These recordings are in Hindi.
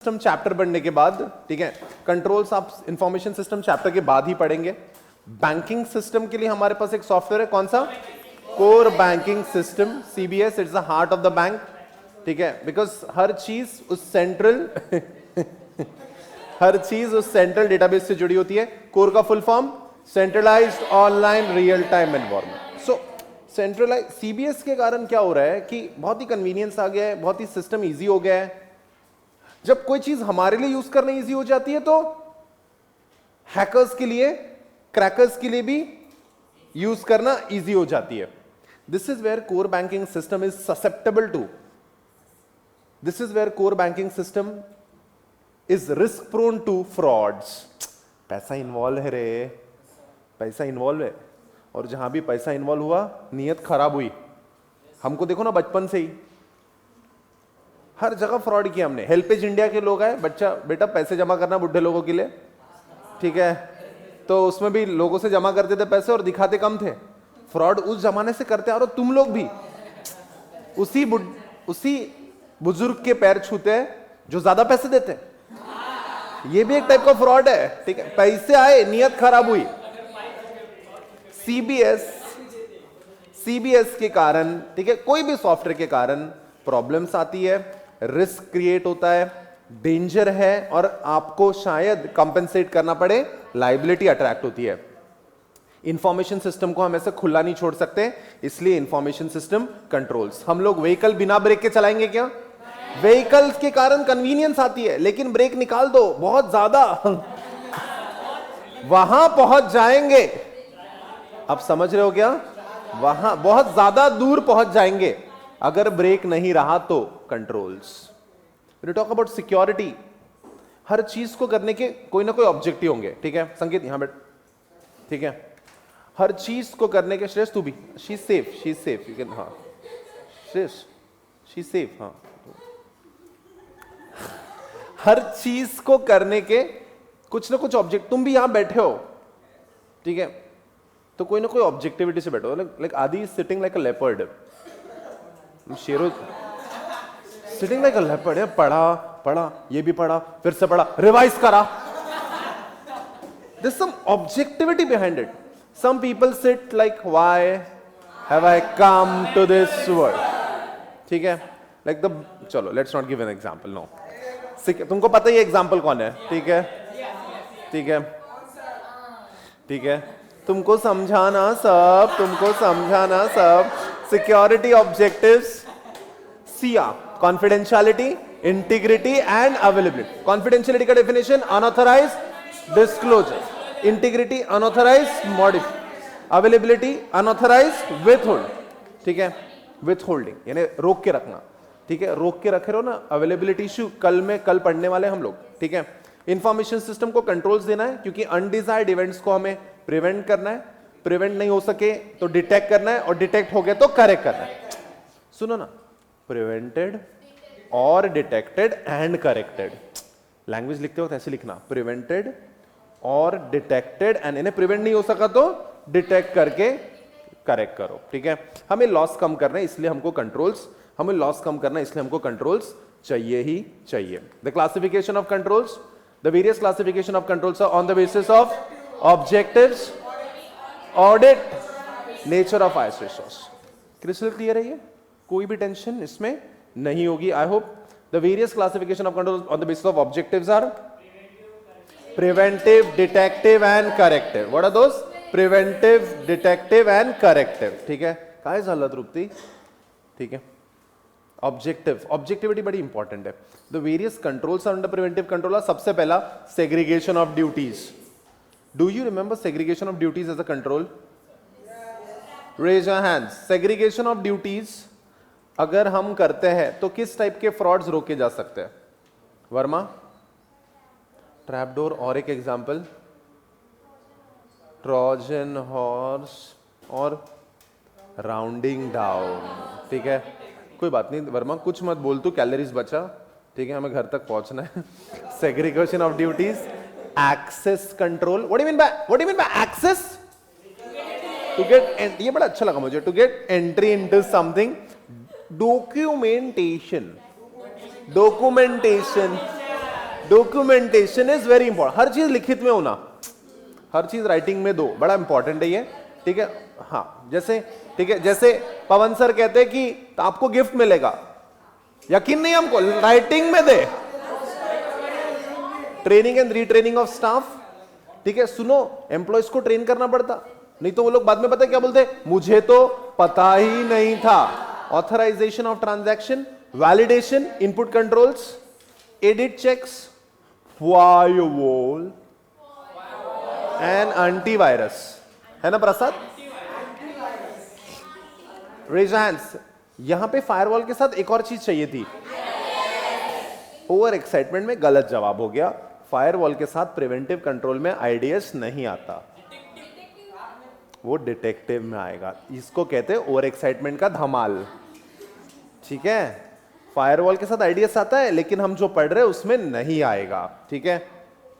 सिस्टम चैप्टर पढ़ने के बाद, ठीक है, कंट्रोल्स आप इंफॉर्मेशन सिस्टम चैप्टर के बाद ही पढ़ेंगे। बैंकिंग सिस्टम के लिए हमारे पास एक सॉफ्टवेयर है, कौन सा? Core banking system, CBS. It's the heart of the bank, ठीक है, बिकॉज हर चीज उस सेंट्रल हर चीज उस सेंट्रल डेटाबेस से जुड़ी होती है। कोर का full form centralised online real time environment. So centralise CBS के कारण क्या हो रहा है कि बहुत ही कन्वीनियंस आ गया है, बहुत ही सिस्टम ईजी हो गया है। जब कोई चीज हमारे लिए यूज करना इजी हो जाती है तो हैकर्स के लिए, क्रैकर्स के लिए भी यूज करना इजी हो जाती है। This is where core banking system is susceptible to, this is where core banking system is risk prone to frauds. पैसा इन्वॉल्व है रे, पैसा इन्वॉल्व है, और जहां भी पैसा इन्वॉल्व हुआ नीयत खराब हुई। हमको देखो ना, बचपन से ही हर जगह फ्रॉड किया हमने। हेल्पेज इंडिया के लोग आए, बच्चा बेटा पैसे जमा करना बुढ़े लोगों के लिए, ठीक है, तो उसमें भी लोगों से जमा करते थे पैसे और दिखाते कम थे। फ्रॉड उस जमाने से करते आ रहे हो तुम लोग भी, उसी बुजुर्ग के पैर छूते हैं जो ज्यादा पैसे देते हैं। ये भी एक टाइप का फ्रॉड है, ठीक है, पैसे आए नियत खराब हुई। सीबीएस के कारण, ठीक है, कोई भी सॉफ्टवेयर के कारण प्रॉब्लम्स आती है, रिस्क क्रिएट होता है, डेंजर है, और आपको शायद कंपेंसेट करना पड़े, लायबिलिटी अट्रैक्ट होती है। इंफॉर्मेशन सिस्टम को हम ऐसे खुला नहीं छोड़ सकते, इसलिए इंफॉर्मेशन सिस्टम कंट्रोल्स। हम लोग व्हीकल बिना ब्रेक के चलाएंगे क्या? व्हीकल्स के कारण कन्वीनियंस आती है, लेकिन ब्रेक निकाल दो, बहुत ज्यादा वहां पहुंच जाएंगे। अब समझ रहे हो क्या? वहां बहुत ज्यादा दूर पहुंच जाएंगे अगर ब्रेक नहीं रहा तो। Controls, we talk about security. हर चीज को करने के कोई ना कोई ऑब्जेक्टिव होंगे, ठीक है, संकेत यहां बैठ, ठीक है, हर चीज को करने के, श्रेष्ठ तू भी, शी सेफ यू कैन, हाँ श्रेष्ठ, शी सेफ, हाँ, हर चीज को करने के कुछ ना कुछ ऑब्जेक्ट, तुम भी यहां बैठे हो, ठीक है, तो कोई ना कोई ऑब्जेक्टिविटी से बैठो। Like Adi sitting like a leopard, Shero sitting like a leopard है, पढ़ा, ये भी पढ़ा, फिर से पढ़ा, रिवाइज करा। There's some objectivity behind it. Some people sit like, why have I come to this world? ठीक है, like the, चलो let's not give an example, no. तुमको पता ही एग्जाम्पल कौन है, ठीक है, ठीक है, ठीक है, तुमको समझाना सब, security objectives, CIA, confidentiality, integrity and availability. Confidentiality का definition unauthorised disclosure, integrity unauthorised modify, availability unauthorised withhold, ठीक है, विथहोल्डिंग यानी रोक के रखना, ठीक है, रोक के रखे रहो ना। अवेलेबिलिटी इशू कल पढ़ने वाले हम लोग, ठीक है। इंफॉर्मेशन सिस्टम को कंट्रोल्स देना है क्योंकि अनडिजायर्ड इवेंट्स को हमें प्रिवेंट करना है, प्रिवेंट नहीं हो सके तो डिटेक्ट करना है, और डिटेक्ट हो गए तो करेक्ट करना है। सुनो ना, प्रिवेंटेड और डिटेक्टेड एंड करेक्टेड। लैंग्वेज लिखते वक्त ऐसे लिखना, प्रिवेंटेड और डिटेक्टेड एंड, इन्हें प्रिवेंट नहीं हो सका तो डिटेक्ट करके करेक्ट करो, ठीक है। हमें लॉस कम करना है इसलिए हमको कंट्रोल्स चाहिए ही चाहिए। The classification of controls, the various classification of controls are on the basis of objectives, audit, nature of highest resource. Crystal clear है ये? कोई भी टेंशन इसमें नहीं होगी, I hope. The various classification of controls on the basis of objectives are preventive, detective and corrective. What are those? Preventive, detective and corrective, ठीक है। काय झालं तृप्ति? ठीक है। ऑब्जेक्टिविटी बड़ी इंपॉर्टेंट है। The various controls under preventive control, सबसे पहला segregation of duties. Do you remember segregation of duties as a control? Raise your hands. Segregation of duties अगर हम करते हैं तो किस टाइप के फ्रॉड्स रोके जा सकते हैं? वर्मा, ट्रैपडोर, और एक एग्जांपल ट्रोजन हॉर्स और राउंडिंग डाउन, ठीक है। कोई बात नहीं वर्मा, कुछ मत बोल, तू कैलोरीज बचा, ठीक है, हमें घर तक पहुंचना है। Segregation of duties, access control. What do you mean by access? To get, ये बड़ा अच्छा लगा मुझे, to get entry into something. Documentation, documentation is very important. हर चीज लिखित में होना, हर चीज राइटिंग में दो, बड़ा इंपॉर्टेंट है ये, ठीक है। हाँ जैसे, ठीक है, जैसे पवन सर कहते हैं कि तो आपको गिफ्ट मिलेगा, यकीन नहीं हमको, राइटिंग में दे। Training and retraining of staff, ठीक है। सुनो, एम्प्लॉयज को ट्रेन करना पड़ता, नहीं तो वो लोग बाद में पता है क्या बोलते, मुझे तो पता ही नहीं था। Authorization of transaction, validation, input controls, edit checks, firewall and antivirus, है ना प्रसाद? Raise hands. यहां पे फायरवॉल के साथ एक और चीज चाहिए थी, ओवर एक्साइटमेंट में गलत जवाब हो गया। फायरवॉल के साथ प्रिवेंटिव कंट्रोल में आईडीएस नहीं आता, वो डिटेक्टिव में आएगा। इसको कहते हैं ओवर एक्साइटमेंट का धमाल, ठीक है। फायरवॉल के साथ आईडीएस आता है, लेकिन हम जो पढ़ रहे हैं उसमें नहीं आएगा, ठीक है।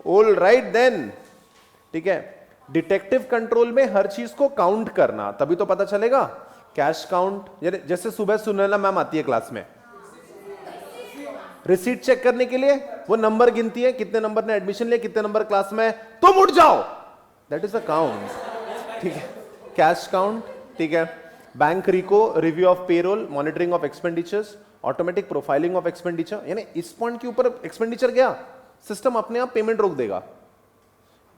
ऑल राइट देन, ठीक है। डिटेक्टिव कंट्रोल में हर चीज को काउंट करना, तभी तो पता चलेगा। कैश काउंट, जैसे सुबह सुनैना मैम आती है क्लास में, रिसीट चेक करने के लिए वो नंबर गिनती है, कितने नंबर ने एडमिशन लिया, कितने नंबर क्लास में, तुम उठ जाओ, दैट इज अ काउंट, ठीक है। कैश काउंट, ठीक है। Bank reco, review of payroll, monitoring of expenditures, automatic profiling of expenditure, यानी इस पॉइंट के ऊपर एक्सपेंडिचर गया, सिस्टम अपने आप पेमेंट रोक देगा।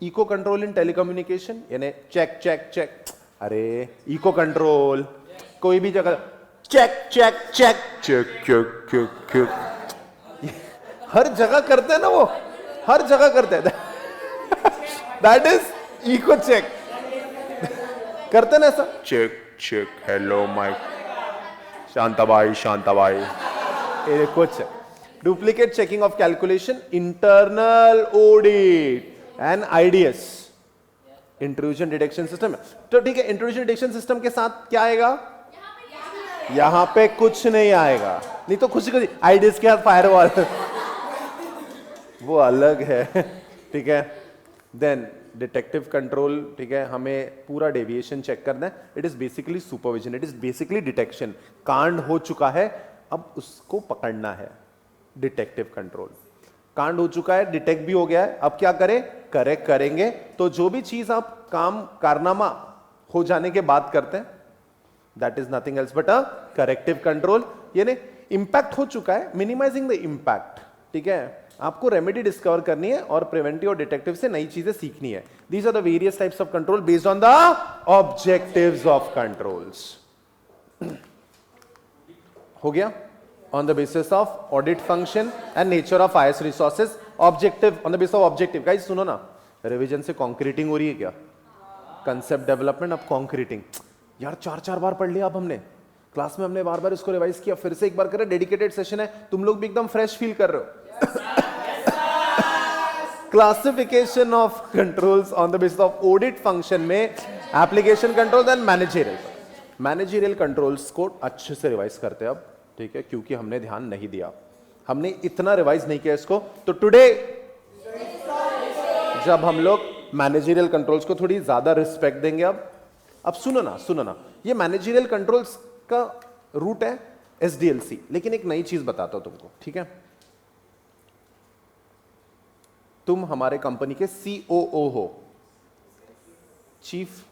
इको कंट्रोल इन टेलीकम्युनिकेशन, यानी चेक चेक चेक, अरे इको कंट्रोल कोई भी जगह check check check check check check check, हर जगह करते हैं ना, वो हर जगह करते हैं, दैट इज इको चेक, करते ना ऐसा, check check, hello mic, Shantabai Shantabai, echo check. Duplicate checking of calculation, internal audit and IDS, intrusion detection system. तो ठीक है, इंट्रूजन डिटेक्शन सिस्टम के साथ क्या आएगा, यहां पे कुछ नहीं आएगा, नहीं तो खुशी खुशी आईडीएस के साथ फायरवॉल वो अलग है, ठीक है। देन डिटेक्टिव कंट्रोल, ठीक है, हमें पूरा डेविएशन चेक करना है। It is basically supervision, it is basically detection. कांड हो चुका है, अब उसको पकड़ना है, डिटेक्टिव कंट्रोल। कांड हो चुका है, डिटेक्ट भी हो गया है, अब क्या करें, करेक्ट करेंगे। तो जो भी चीज आप काम कारनामा हो जाने के बाद करते हैं, that is nothing else but a corrective control. यानी इंपैक्ट हो चुका है, मिनिमाइजिंग द इंपैक्ट, ठीक है। आपको रेमेडी डिस्कवर करनी है और प्रिवेंटिव और डिटेक्टिव से नई चीजें सीखनी है। These are the various types of control based on the objectives of controls. हो गया, on the basis of audit function and nature of IS resources, objective on the basis of objective। guys सुनो ना, रिवीजन से कॉन्क्रीटिंग हो रही है क्या, कंसेप्ट डेवलपमेंट, अब कॉन्क्रीटिंग। यार 4-4 बार पढ़ लिया, अब हमने क्लास में हमने बार बार इसको रिवाइज किया, फिर से एक बार करें, डेडिकेटेड सेशन है, तुम लोग भी एकदम फ्रेश फील कर रहे हो। Classification of controls on the basis of audit function में application control and managerial controls को अच्छे से रिवाइज करते हैं अब, ठीक है, क्योंकि हमने ध्यान नहीं दिया, हमने इतना रिवाइज नहीं किया इसको। तो टुडे जब हम लोग मैनेजरियल कंट्रोल्स को थोड़ी ज्यादा रिस्पेक्ट देंगे, अब सुनो ना, ये मैनेजरियल कंट्रोल्स का रूट है एसडीएलसी, लेकिन एक नई चीज बताता हूं तुमको, ठीक है। तुम हमारे कंपनी के सीओओ हो, चीफ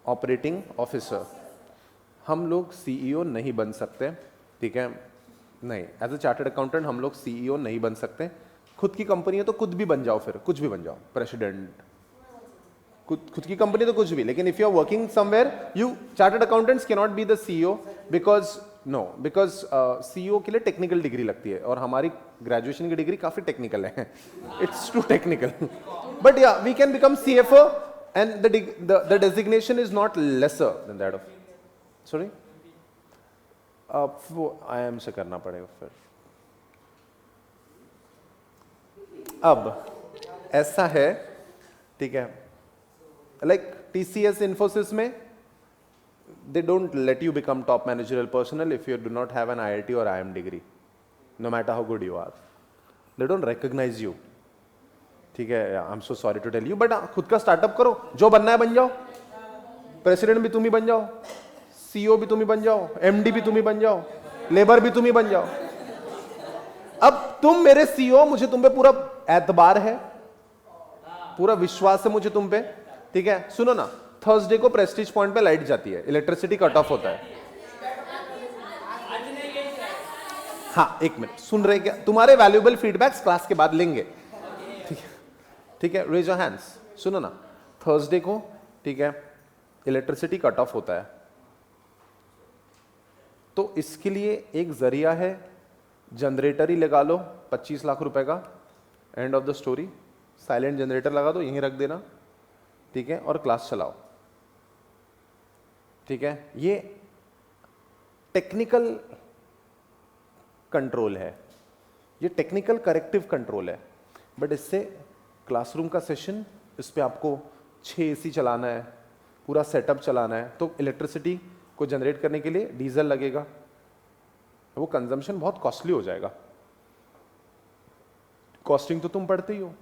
ऑपरेटिंग ऑफिसर। हम लोग सीईओ नहीं बन सकते, ठीक है, नहीं, एज अ चार्टर्ड अकाउंटेंट हम लोग सीईओ नहीं बन सकते। खुद की कंपनी है तो खुद भी बन जाओ, फिर कुछ भी बन जाओ, प्रेसिडेंट, खुद की कंपनी तो कुछ भी, लेकिन if you are working somewhere, you chartered accountants can not be the CEO, because CEO के लिए टेक्निकल डिग्री लगती है, और हमारी ग्रेजुएशन की डिग्री काफी टेक्निकल है, it's too technical, but yeah we can become CFO and the designation is not lesser than that of, sorry, अब वो IIM से करना पड़ेगा फिर। अब ऐसा है, ठीक है, लाइक TCS इन्फोसिस में they don't let you become top managerial personnel if you do not have an IIT or IIM degree, no matter how good you are, they don't recognize you, ठीक है। I'm so sorry to tell you, but खुद का स्टार्टअप करो, जो बनना है बन जाओ, प्रेसिडेंट भी तुम ही बन जाओ, सीईओ भी तुम ही बन जाओ, एमडी भी तुम ही बन जाओ, लेबर भी तुम ही बन जाओ, अब तुम मेरे सीईओ, मुझे तुम पे पूरा एतबार है, पूरा विश्वास है मुझे तुम पे, ठीक है। सुनो ना, थर्सडे को प्रेस्टीज पॉइंट पे लाइट जाती है, इलेक्ट्रिसिटी कट ऑफ होता है। हाँ एक मिनट, सुन रहे क्या? तुम्हारे वैल्यूएबल फीडबैक्स क्लास के बाद लेंगे, ठीक है, ठीक है, रेज योर हैंड्स। सुनो ना, थर्सडे को, ठीक है, इलेक्ट्रिसिटी कट ऑफ होता है, तो इसके लिए एक जरिया है, जनरेटर ही लगा लो 25 लाख रुपए का, end of the story. Silent generator लगा दो, यहीं रख देना, ठीक है, और क्लास चलाओ, ठीक है। ये टेक्निकल कंट्रोल है, ये टेक्निकल करेक्टिव कंट्रोल है, बट इससे क्लासरूम का सेशन, इस पे आपको 6 एसी चलाना है, पूरा सेटअप चलाना है, तो इलेक्ट्रिसिटी को जनरेट करने के लिए डीजल लगेगा, वो कंजम्पशन बहुत कॉस्टली हो जाएगा। कॉस्टिंग तो तुम पढ़ते ही हो,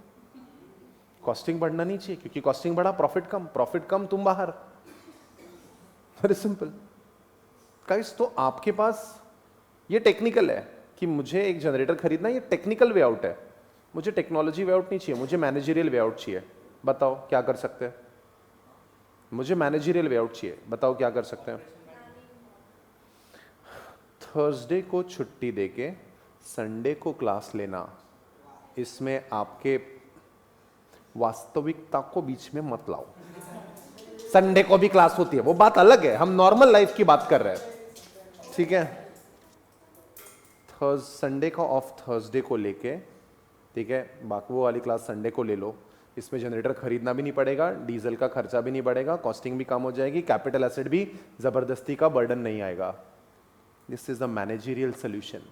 कॉस्टिंग बढ़ना नहीं चाहिए, क्योंकि कॉस्टिंग बढ़ा प्रॉफिट कम, प्रॉफिट कम तुम बाहर, वेरी सिंपल गाइस। तो आपके पास ये टेक्निकल है कि मुझे एक जनरेटर खरीदना, ये टेक्निकल वे आउट है, मुझे टेक्नोलॉजी वे आउट नहीं चाहिए, मुझे मैनेजरियल वे आउट चाहिए। बताओ क्या कर सकते हैं? मुझे मैनेजरियल वे आउट चाहिए, बताओ क्या कर सकते हैं? थर्सडे को छुट्टी देके संडे को क्लास लेना, इसमें आपके वास्तविकता को बीच में मत लाओ। संडे को भी क्लास होती है, वो बात अलग है, हम नॉर्मल लाइफ की बात कर रहे हैं, ठीक है। संडे का ऑफ थर्सडे को लेके, ठीक है, बाकी वो वाली क्लास संडे को ले लो, इसमें जनरेटर खरीदना भी नहीं पड़ेगा, डीजल का खर्चा भी नहीं बढ़ेगा, कॉस्टिंग भी कम हो जाएगी, कैपिटल एसेट भी जबरदस्ती का बर्डन नहीं आएगा। This is the managerial solution.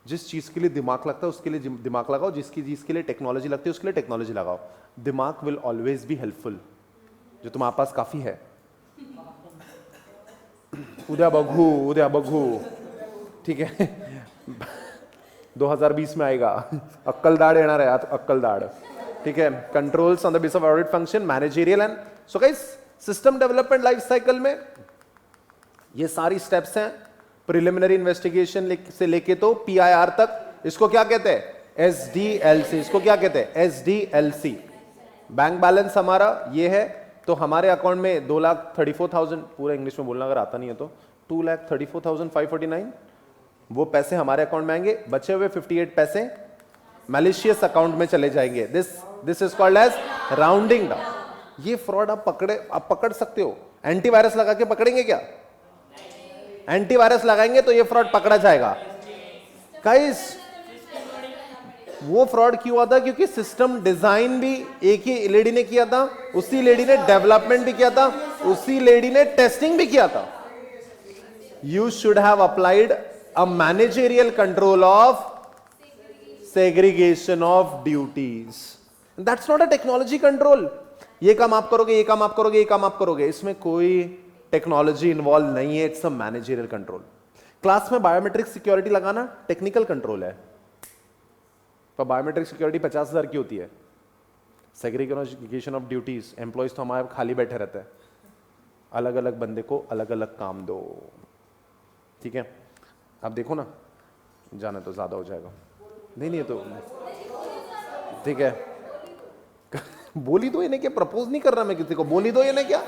जिस चीज के लिए दिमाग लगता है उसके लिए दिमाग लगाओ, जिसकी चीज के लिए टेक्नोलॉजी लगती है उसके लिए टेक्नोलॉजी लगाओ। दिमाग विल ऑलवेज बी हेल्पफुल, जो तुम्हारे पास काफी है। उद्या बघू, ठीक है, 2020 में आएगा, अक्कलदाड़ येणार आहे, अक्कलदाड़, ठीक है। Controls on the base of audit function, managerial and so guys, system development life cycle में ये सारी स्टेप्स हैं, प्रिलिमिनरी इन्वेस्टिगेशन से लेके तो पीआईआर तक। इसको क्या कहते हैं? एसडीएलसी। इसको क्या कहते हैं? एसडीएलसी। बैंक बैलेंस हमारा ये है, तो हमारे अकाउंट में 2,34,000, पूरा इंग्लिश में बोलना अगर आता नहीं है तो 2,34,549, वो पैसे हमारे अकाउंट में आएंगे, बचे हुए 58 पैसे मैलिशियस अकाउंट में चले जाएंगे। This is called as rounding down. ये फ्रॉड आप पकड़ सकते हो। एंटीवायरस लगा के पकड़ेंगे क्या? एंटीवायरस लगाएंगे तो ये फ्रॉड पकड़ा जाएगा। गाइस, वो फ्रॉड क्यों हुआ था? क्योंकि सिस्टम डिजाइन भी एक ही लेडी ने किया था, उसी लेडी ने डेवलपमेंट भी किया था, उसी लेडी ने टेस्टिंग भी किया था। You should have applied a managerial control of segregation of duties. That's not a technology control. ये काम आप करोगे, ये काम आप करोगे, ये काम आप करोगे, इसमें कोई टेक्नोलॉजी इन्वॉल्व नहीं है। It's a managerial control. Class में बायोमेट्रिक सिक्योरिटी लगाना टेक्निकल कंट्रोल है, पर बायोमेट्रिक सिक्योरिटी 50,000 की होती है। सेग्रीगेशन ऑफ ड्यूटीज, एम्प्लॉयज तो हमारे खाली बैठे रहते हैं, अलग अलग बंदे को अलग अलग काम दो, ठीक है। आप देखो ना, जाने तो ज्यादा हो जाएगा। नहीं तो ठीक है, बोली दो इन्हें, क्या प्रपोज नहीं कर रहा मैं किसी को, बोली दो इन्हें, क्या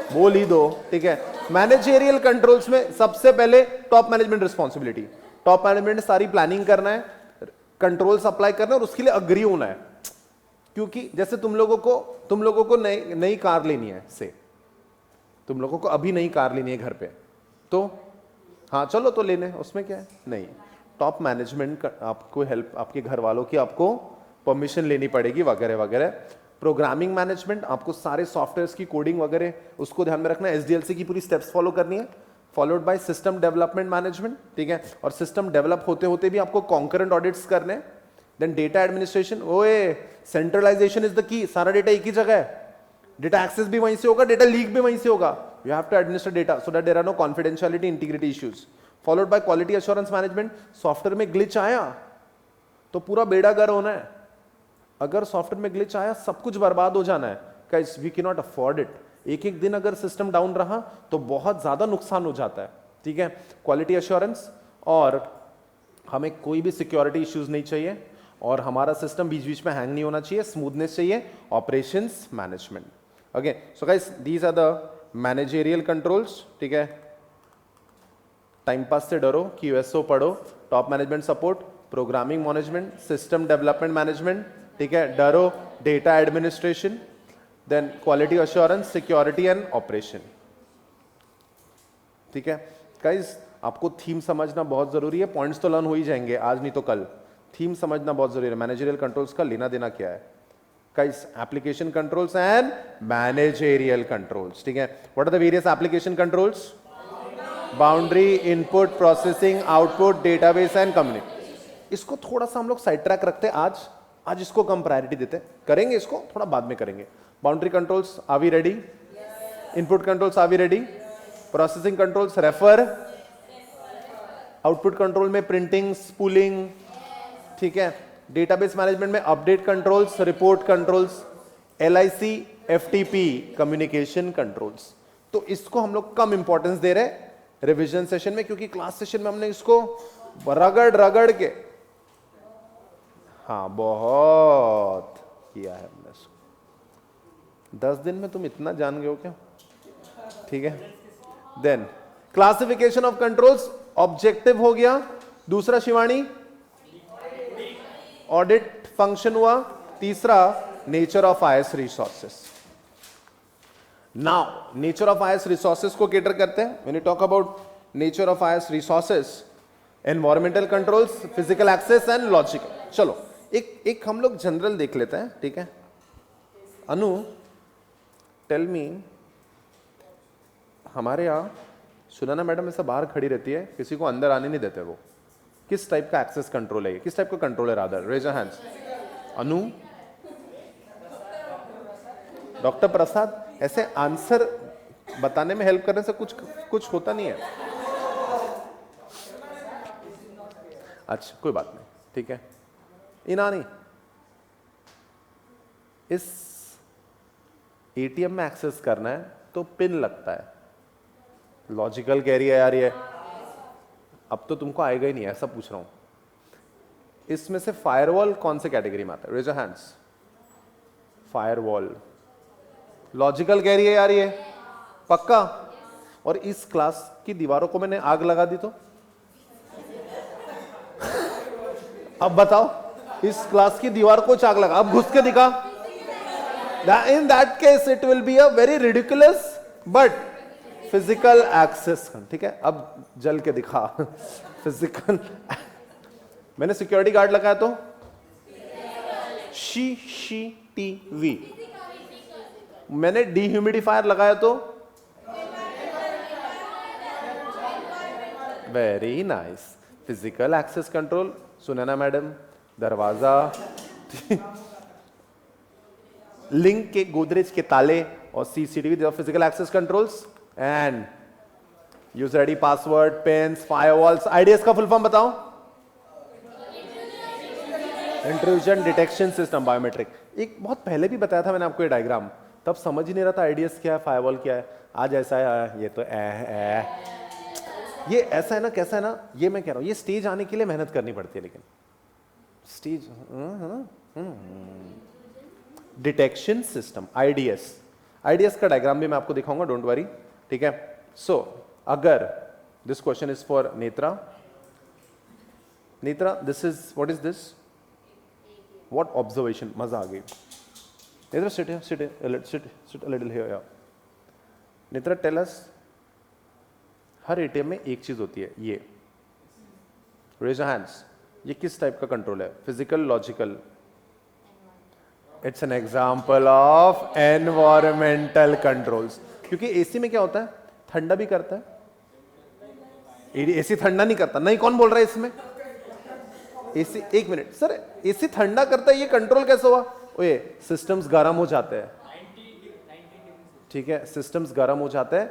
बोली दो, ठीक है। मैनेजरियल कंट्रोल्स में सबसे पहले top management responsibility. Top management ने सारी प्लानिंग करना है, कंट्रोल्स अप्लाई करना है और उसके लिए अग्री होना है। क्योंकि जैसे तुम लोगों को नई कार लेनी है, से तुम लोगों को अभी नई कार लेनी है घर पे, तो हाँ चलो तो लेने, उसमें क्या है। नहीं, टॉप मैनेजमेंट आपको हेल्प, आपके घर वालों की आपको परमिशन लेनी पड़ेगी वगैरह वगैरह। प्रोग्रामिंग मैनेजमेंट, आपको सारे सॉफ्टवेयर्स की कोडिंग वगैरह उसको ध्यान में रखना है। एसडीएलसी की पूरी स्टेप्स फॉलो करनी है, followed by system development management, ठीक है। और सिस्टम डेवलप होते होते भी आपको कॉन्करेंट ऑडिट्स करने। देन डेटा एडमिनिस्ट्रेशन, ओए सेंट्रलाइजेशन इज द की, सारा डेटा एक ही जगह है, डेटा एक्सेस भी वहीं से होगा, डेटा लीक भी वहीं से होगा। You have to administer data so that there are no confidentiality integrity issues. Followed by quality assurance management, software में ग्लिच आया तो पूरा बेड़ा गर्क होना है। अगर सॉफ्टवेयर में ग्लिच आया सब कुछ बर्बाद हो जाना है। Guys, we can not afford it. एक दिन अगर सिस्टम डाउन रहा तो बहुत ज्यादा नुकसान हो जाता है, ठीक है। क्वालिटी एश्योरेंस और हमें कोई भी सिक्योरिटी इश्यूज नहीं चाहिए और हमारा सिस्टम बीच बीच में हैंग नहीं होना चाहिए, स्मूथनेस चाहिए, operations management. Okay, so guys these are the managerial controls. ठीक है, टाइम पास से डरो, QSO पढ़ो, top management support, programming management, system development management. ठीक है, डरो, data administration, then quality assurance, security and operation. ठीक है गाइस, आपको थीम समझना बहुत जरूरी है। पॉइंट्स तो लर्न हो ही जाएंगे आज नहीं तो कल, थीम समझना बहुत जरूरी है। मैनेजरियल कंट्रोल्स का लेना देना क्या है guys? Application controls and managerial controls. ठीक है, what are the various application controls? Boundary, input, processing, output, database and communication. इसको थोड़ा सा हम लोग साइड ट्रैक रखते हैं आज इसको कम प्रायोरिटी देते हैं, करेंगे इसको थोड़ा बाद में करेंगे। Boundary controls, are we ready? Input controls, are we ready? Processing controls, refer. Output control में प्रिंटिंग, स्पूलिंग। ठीक है, डेटाबेस मैनेजमेंट में update controls, report controls, LIC, FTP, communication controls. तो इसको हम लोग कम इंपॉर्टेंस दे रहे हैं रिवीजन सेशन में, क्योंकि क्लास सेशन में हमने इसको रगड़ के, हाँ बहुत किया है हमने इसको। 10 दिन में तुम इतना जान गए हो क्या? ठीक है, then classification of controls, objective हो गया। दूसरा शिवानी, ऑडिट फंक्शन हुआ। तीसरा, nature of IS resources. Now nature of IS resources को कैटर करते हैं। When you talk about nature of IS resources, environmental controls, physical access and logical. चलो एक हम लोग जनरल देख लेते हैं। ठीक है, अनु टेल मी, हमारे यहाँ सुनैना मैडम ऐसा बाहर खड़ी रहती है, किसी को अंदर आने नहीं देते, वो किस टाइप का एक्सेस कंट्रोल है? ये किस टाइप का कंट्रोल है? Rather raise your hands. Anu, doctor Prasad, ऐसे आंसर बताने में हेल्प करने से कुछ होता नहीं है। अच्छा कोई बात नहीं, ठीक है। इनानी, इस ATM में एक्सेस करना है तो पिन लगता है, लॉजिकल कह रही है यार ये, अब तो तुमको आएगा ही नहीं, ऐसा पूछ रहा हूं। इसमें से फायरवॉल कौन से कैटेगरी में आता है? Raise your hands. Firewall logical कह रही है यार ये, पक्का? और इस क्लास की दीवारों को मैंने आग लगा दी तो अब बताओ, इस क्लास की दीवार को आग लगा, अब घुस के दिखा। In that case it will be a very ridiculous but physical access. ठीक है, अब जल के दिखा फिजिकल। मैंने सिक्योरिटी गार्ड लगाया तो CCTV, मैंने डिह्यूमिडिफायर लगाया तो very nice, physical access control. Sunaina madam, दरवाजा, लिंक के, गोदरेज के ताले और CCTV physical access controls. And user ID, password, pins, firewalls. IDS का फुल फॉर्म बताओ। Intrusion detection system, biometric. एक बहुत पहले भी बताया था मैंने आपको ये डायग्राम, तब समझ ही नहीं रहा था आईडीएस क्या है, फायरवॉल क्या है। आज ऐसा है, ये तो ये ऐसा है ना, कैसा है ना, ये मैं कह रहा हूं, ये स्टेज आने के लिए मेहनत करनी पड़ती है, लेकिन स्टेज डिटेक्शन सिस्टम, आईडीएस का डायग्राम भी मैं आपको दिखाऊंगा, डोंट वरी। ठीक है, सो अगर this question is for Netra, this is, what is this, what observation, मजा आ गई। Netra sit a little here, yeah. Netra tell us, हर एटीएम में एक चीज होती है, ये रेज योर हैंड्स, ये किस टाइप का कंट्रोल है? Physical, logical? It's an example of environmental controls. क्योंकि एसी में क्या होता है, ठंडा भी करता है, एसी ठंडा नहीं करता। नहीं, कौन बोल रहा है इसमें? एसी, एक मिनट सर, एसी ठंडा करता है, ये कंट्रोल कैसे हुआ? ओए, सिस्टम्स गर्म हो जाते हैं, ठीक है, सिस्टम्स गर्म हो जाते हैं।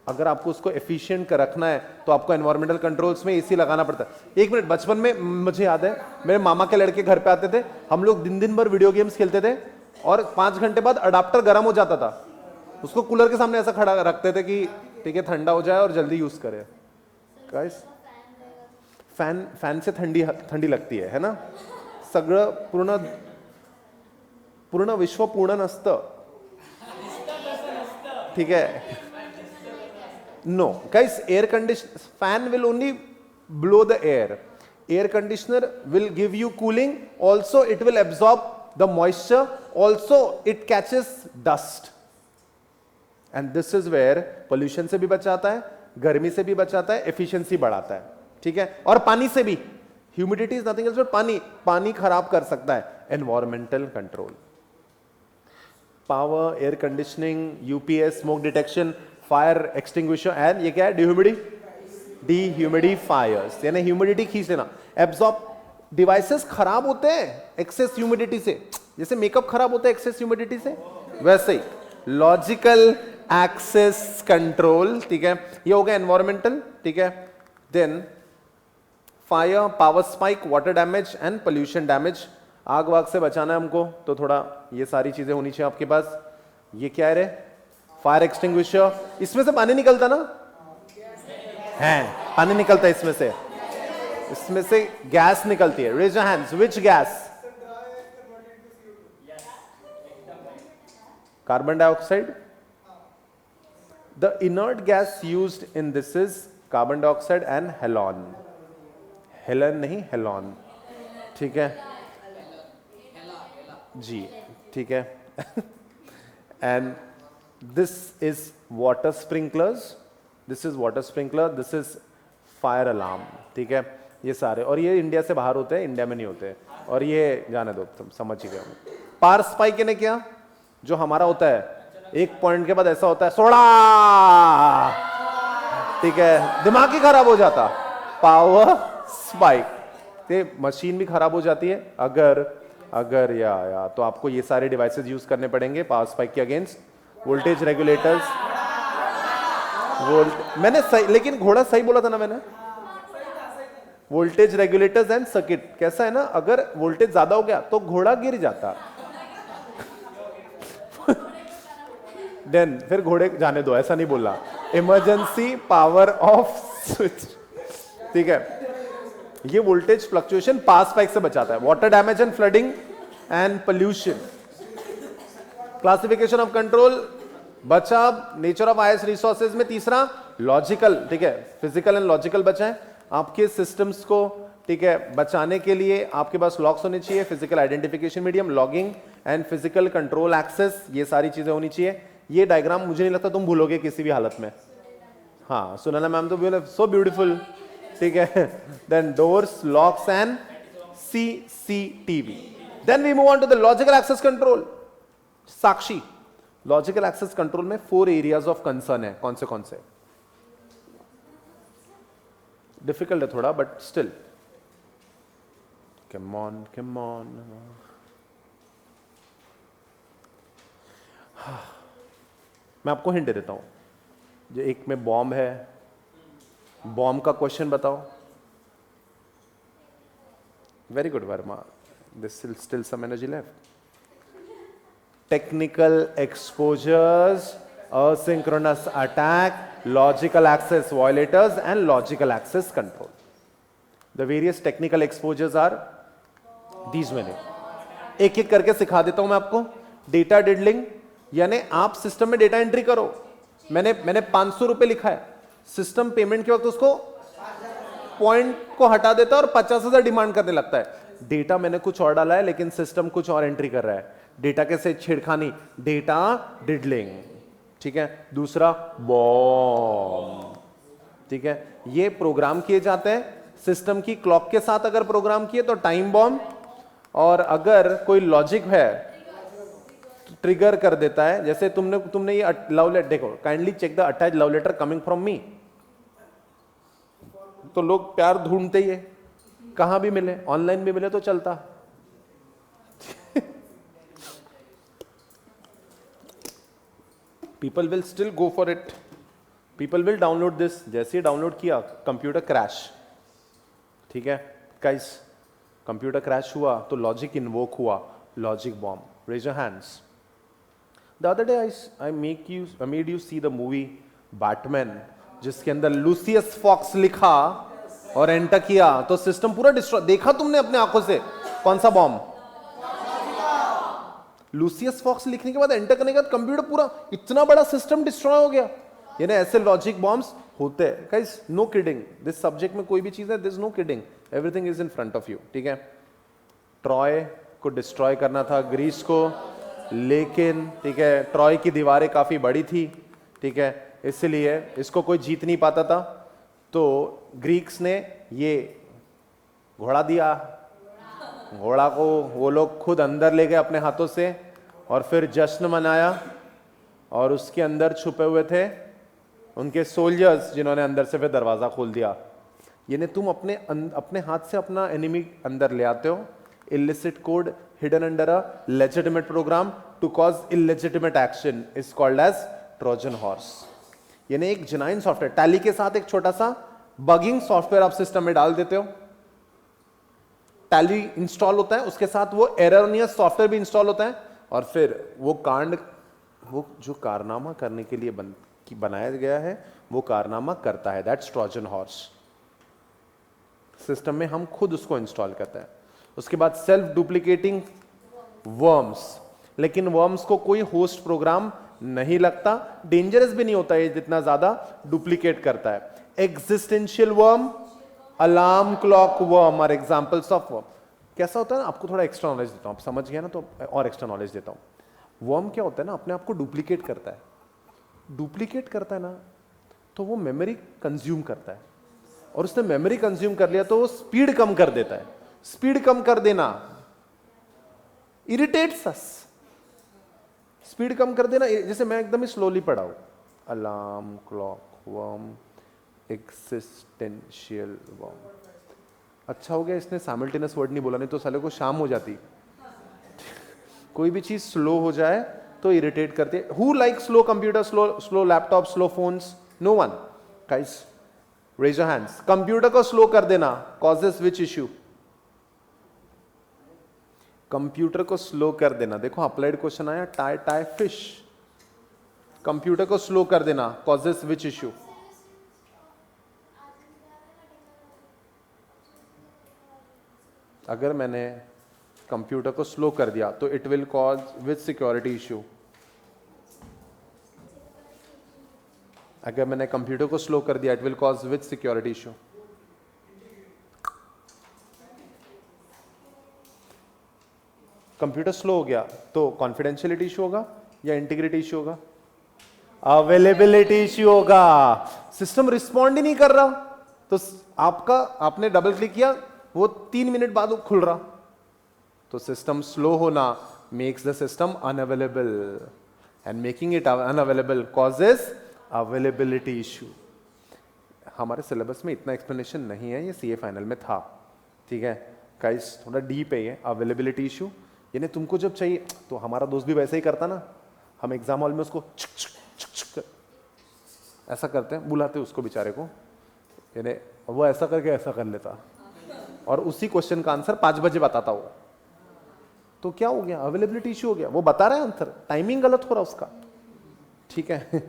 अगर आपको उसको एफिशिएंट रखना है तो आपको एनवायरमेंटल कंट्रोल्स में एसी लगाना पड़ता है। एक मिनट, बचपन में मुझे याद है, मेरे मामा के लड़के घर पे आते थे, हम लोग दिन भर वीडियो गेम्स खेलते थे और 5 घंटे बाद अडाप्टर गर्म हो जाता था, उसको कूलर के सामने ऐसा खड़ा रखते थे कि ठीक है ठंडा हो जाए और जल्दी यूज करे। गाइस, फॅन से थंडी लगती है ना. सगळं पूर्ण विश्व पूर्ण नसतं. ठीक आहे. No guys, air condition fan will only blow the air. Air conditioner will give you cooling. Also, it will absorb the moisture. Also, it catches dust. And this is where pollution से भी बचाता है, गर्मी से भी बचाता है, efficiency बढ़ाता है. ठीक है. और पानी से भी. Humidity is nothing else but पानी खराब कर सकता है. Environmental control. Power, air conditioning, UPS, smoke detection, fire extinguisher, and ये क्या है? Dehumidifiers, यानी ह्यूमिडिटी खींच लेना. एब्जॉर्ब डिवाइसेस खराब होते हैं एक्सेस ह्यूमिडिटी से. जैसे मेकअप खराब होता है एक्सेस ह्यूमिडिटी से, वैसे ही लॉजिकल एक्सेस कंट्रोल. ठीक है, ये हो गया एनवायरमेंटल. ठीक है. Then fire, power spike, water damage and pollution damage. आग वाग से बचाना है हमको, तो थोड़ा ये सारी चीजें होनी चाहिए आपके पास. ये क्या है रे? Fire extinguisher. इसमें से पानी निकलता ना है, पानी निकलता है इसमें से गैस निकलती है. Raise your hands. Which gas? Carbon dioxide. The inert gas used in this is carbon dioxide and halon. Helen नहीं, हेलॉन. ठीक है जी. ठीक है. And this is water sprinklers. This is water sprinkler. This is fire alarm. ठीक है. ये सारे, और ये इंडिया से बाहर होते हैं, इंडिया में नहीं होते. और ये जाने दो, तुम समझ ही गए. पावर स्पाइक ने क्या, जो हमारा होता है एक पॉइंट के बाद ऐसा होता है सोड़ा. ठीक है, दिमाग ही खराब हो जाता. पावर स्पाइक ते मशीन भी खराब हो जाती है अगर या तो आपको ये सारे डिवाइसेस यूज करने पड़ेंगे पावर स्पाइक के अगेंस्ट. Voltage regulators. मैंने सही, लेकिन घोड़ा सही बोला था ना मैंने. Voltage regulators and circuit. कैसा है ना, अगर वोल्टेज ज्यादा हो गया तो घोड़ा गिर जाता. देन फिर घोड़े जाने दो, ऐसा नहीं बोला. Emergency power off switch. ठीक है. ये वोल्टेज फ्लक्चुएशन पावर स्पाइक से बचाता है. Water damage and flooding and pollution. Classification of control, बचाव, नेचर ऑफ आयस रिसोर्सेज में तीसरा लॉजिकल. ठीक है, फिजिकल एंड लॉजिकल बचाएं आपके सिस्टम्स को. ठीक है, बचाने के लिए आपके पास लॉक्स होने चाहिए, physical identification medium, logging and physical control access. ये सारी चीजें होनी चाहिए. ये डायग्राम मुझे नहीं लगता तुम भूलोगे किसी भी हालत में. हाँ, सुनना मैम तो सो ब्यूटीफुल. ठीक है. Then doors, locks and CCTV. Then we move on to the logical access control. Sakshi, logical access control में 4 एरियाज ऑफ कंसर्न है. कौन से? डिफिकल्ट है थोड़ा, बट स्टिल. Come on. मैं आपको हिंट दे देता हूं. जो एक में बॉम्ब है, बॉम्ब का क्वेश्चन बताओ. Very good Verma. This still some energy left. Technical exposures, asynchronous attack, logical access violators and logical access control. The various technical exposures are these many. एक एक करके सिखा देता हूं मैं आपको. डेटा डिडलिंग, यानी आप सिस्टम में डेटा एंट्री करो. मैंने 500 रुपए लिखा है, सिस्टम पेमेंट के वक्त उसको पॉइंट को हटा देता है और 50,000 डिमांड करने लगता है. डेटा मैंने कुछ और डाला है लेकिन सिस्टम कुछ और एंट्री कर रहा है. डेटा कैसे छेड़खानी, डेटा डिडलिंग. ठीक है. दूसरा बॉम्ब. ठीक है, ये प्रोग्राम किए जाते हैं सिस्टम की क्लॉक के साथ. अगर प्रोग्राम किए तो टाइम बॉम्ब, और अगर कोई लॉजिक है ट्रिगर कर देता है. जैसे तुमने ये लव लेटर देखो, kindly check the attach love letter coming from me. तो लोग प्यार ढूंढते ही है, कहां भी मिले, ऑनलाइन भी मिले तो चलता. People will still go for it. People will download this. जैसे ही डाउनलोड किया, कंप्यूटर क्रैश. ठीक है गाइस, कंप्यूटर क्रैश हुआ तो लॉजिक इन्वोक हुआ, logic bomb. Raise your hands. The other day I made you see the movie Batman, जिसके अंदर लूसियस फॉक्स लिखा और एंटर किया तो सिस्टम पूरा डिस्ट्रॉय। देखा तुमने अपने आंखों से कौन सा बॉम्ब? लूसियस फॉक्स लिखने के बाद एंटर करने के बाद कंप्यूटर पूरा इतना बड़ा सिस्टम डिस्ट्रॉय हो गया। यानी ऐसे लॉजिक बॉम्ब्स होते हैं guys, no kidding. This subject में कोई भी चीज है, this no kidding, everything is in front of you. ठीक है, ट्रॉय को डिस्ट्रॉय करना था, ग्रीस को, लेकिन ठीक है ट्रॉय की दीवारें काफी बड़ी थी, ठीक है, इसलिए इसको कोई जीत नहीं पाता था। तो ग्रीक्स ने ये घोड़ा दिया, घोड़ा को वो लोग खुद अंदर ले गए अपने हाथों से और फिर जश्न मनाया। और उसके अंदर छुपे हुए थे उनके सोल्जर्स जिन्होंने अंदर से फिर दरवाजा खोल दिया। यानी तुम अपने हाथ से अपना एनिमी अंदर ले आते हो। Illicit code hidden under a legitimate program to cause illegitimate action is called as Trojan horse. यानी एक जेन्युइन सॉफ्टवेयर, टैली के साथ एक छोटा सा बगिंग सॉफ्टवेयर आप सिस्टम में डाल देते हो, टैली इंस्टॉल होता है, उसके साथ वो एररनियस सॉफ्टवेयर भी इंस्टॉल होता है, और फिर वो जो कारनामा करने के लिए बनाया गया है वो कारनामा करता है। That's Trojan horse. सिस्टम में हम खुद उसको इंस्टॉल करते हैं। उसके बाद सेल्फ डुप्लीकेटिंग वर्म्स, लेकिन वर्म्स को कोई होस्ट प्रोग्राम नहीं लगता, डेंजरस भी नहीं होता है जितना ज्यादा डुप्लीकेट करता है। Existential worm, alarm clock worm are examples of worm. कैसा होता है ना, आपको थोड़ा एक्स्ट्रा नॉलेज देता हूं, आप समझ गया ना तो और एक्स्ट्रा नॉलेज देता हूं। वर्म क्या होता है ना, अपने आप को डुप्लीकेट करता है। डुप्लीकेट करता है ना तो वो मेमोरी कंज्यूम करता है, और उसने मेमोरी कंज्यूम कर लिया तो वो स्पीड कम कर देता है। स्पीड कम कर देना इरिटेट्स अस। स्पीड कम कर देना, जैसे मैं एकदम ही स्लोली पढ़ा हूं, alarm clock worm, existential worm. अच्छा हो गया इसने साइमल्टेनियस वर्ड नहीं बोला, नहीं तो साले को शाम हो जाती। कोई भी चीज स्लो हो जाए तो इरिटेट करती है। Who like slow computer, slow laptop, slow phones? No one. Guys raise your hands. Computer को स्लो कर देना कॉजेस विच इश्यू? कंप्यूटर को स्लो कर देना, देखो अप्लाइड क्वेश्चन आया, टाई फिश। कंप्यूटर को स्लो कर देना कॉजेस विच इश्यू? अगर मैंने कंप्यूटर को स्लो कर दिया तो it will cause which security issue? अगर मैंने कंप्यूटर को स्लो कर दिया it will cause which security issue? Computer slow हो गया तो कॉन्फिडेंशियलिटी इश्यू होगा या इंटीग्रिटी इश्यू होगा? अवेलेबिलिटी इश्यू होगा। सिस्टम रिस्पॉन्ड ही नहीं कर रहा तो आपने डबल क्लिक किया, वो 3 मिनट बाद वो खुल रहा, तो सिस्टम स्लो होना makes the system unavailable, and making it unavailable causes availability issue. हमारे सिलेबस में इतना एक्सप्लेनेशन नहीं है, ये सीए फाइनल में था, ठीक है गाइस, थोड़ा डीप है ये अवेलेबिलिटी इश्यू। यानी तुमको जब चाहिए, तो हमारा दोस्त भी वैसे ही करता ना, हम एग्जाम हॉल में उसको ऐसा करते हैं, बुलाते उसको बेचारे को, यानी वो ऐसा करके ऐसा कर लेता और उसी क्वेश्चन का आंसर 5 बजे बताता हो, तो क्या हो गया? अवेलेबिलिटी इश्यू हो गया। वो बता रहा है आंसर, टाइमिंग गलत हो रहा उसका, ठीक है।